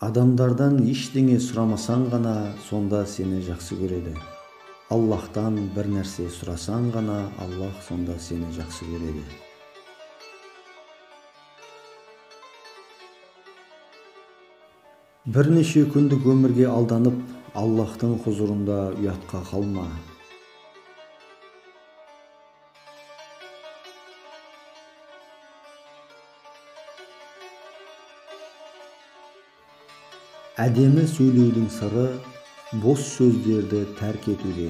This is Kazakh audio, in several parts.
Адамдардан ештеңе сұрамасаң ғана сонда сені жақсы көреді. Аллахтан бір нәрсе сұрасаң ғана Аллах сонда сені жақсы көреді. Бірнеше күндік өмірге алданып, Аллахтың хұзурында ұятқа қалма. Әдемі сөйлеудің сыры бос сөздерді тәрк етуде.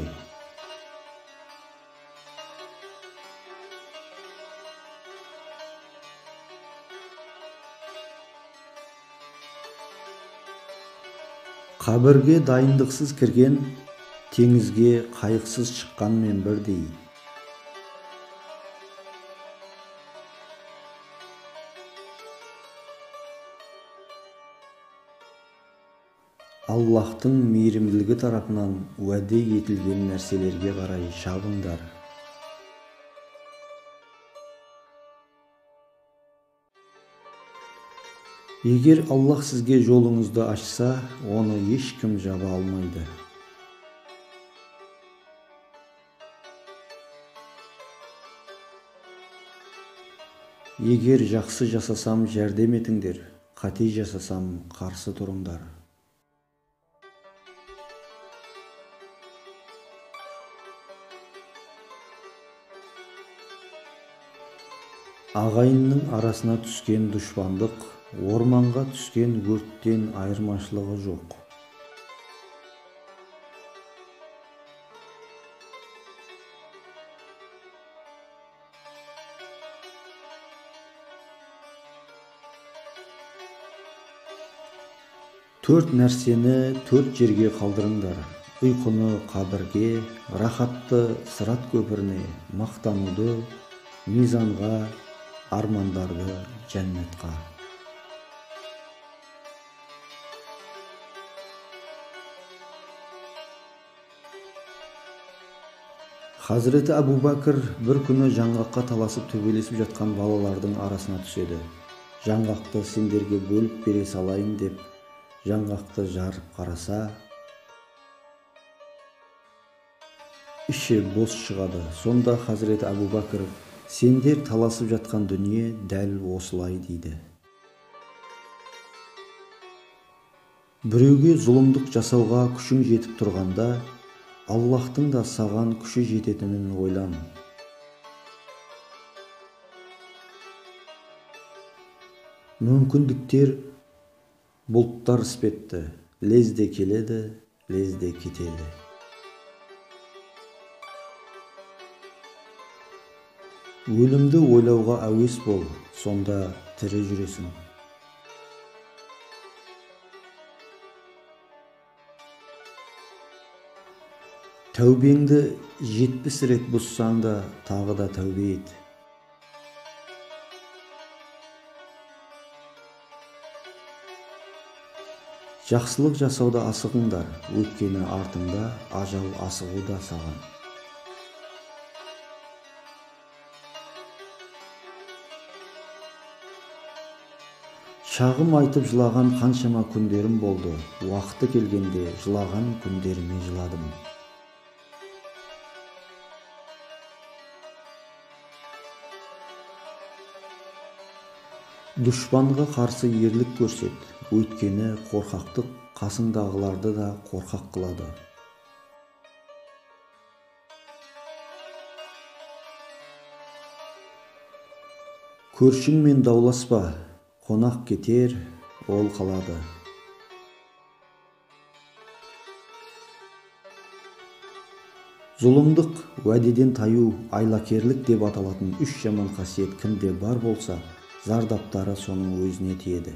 Қабірге дайындықсыз кірген теңізге қайықсыз шыққанмен бірдей. Аллахтың мейірімділігі тарапынан уәде етілген нәрселерге қарай шабыңдар. Егер Аллах сізге жолыңызды ашса, оны ешкім жаба алмайды. Егер жақсы жасасам, жәрдем етіңдер, қате жасасам, қарсы тұрыңдар. Ағайынның арасына түскен дұшпандық, орманға түскен өрттен айырмашылығы жоқ. Төрт нәрсені төрт жерге қалдырыңдар: ұйқыны қабірге, рахатты сырат көпіріне, мақтануды мизанға, армандарды жәннатқа. Хазіреті Абу Бәкір бір күні жаңғаққа таласып төбелесіп жатқан балалардың арасына түседі. Жаңғақты сендерге бөліп бере салайын деп, жаңғақты жарып қараса, іші бос шығады. Сонда Хазіреті Абу Бәкір: сендер таласып жатқан дүние дәл осылай дейді. Біреуге зұлымдық жасауға күшің жетіп тұрғанда, Аллахтың да саған күші жететінін ойлан. Мүмкіндіктер бұлттар іспетті, лезде келеді, лезде кетеді. Өлімді ойлауға әуес бол, сонда тірі жүресің. Тәубеңді 70 рет бұзсаң да, тағы да тәубе ет. Жақсылық жасауда асығыңдар, өйткені артыңда ажал асығуда саған. Шағым айтып жылаған қаншама күндерім болды, уақыты келгенде жылаған күндеріме жыладым. Дұшпанға қарсы ерлік көрсет, өйткені қорқақтық қасыңдағыларды да қорқақ қылады. Көршіңмен дауласпа, қонақ кетер, ол қалады. Зұлымдық, уәдеден таю, айлакерлік деп аталатын үш жаман қасиет кімде бар болса, зардаптары соның өзіне тиеді.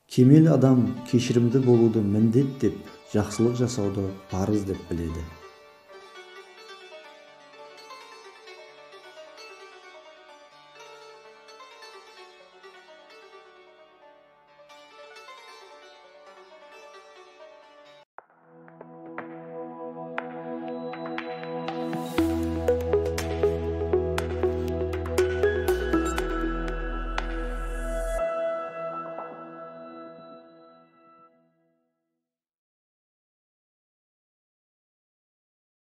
Кемел адам кешірімді болуды міндет деп, жақсылық жасауды парыз деп біледі.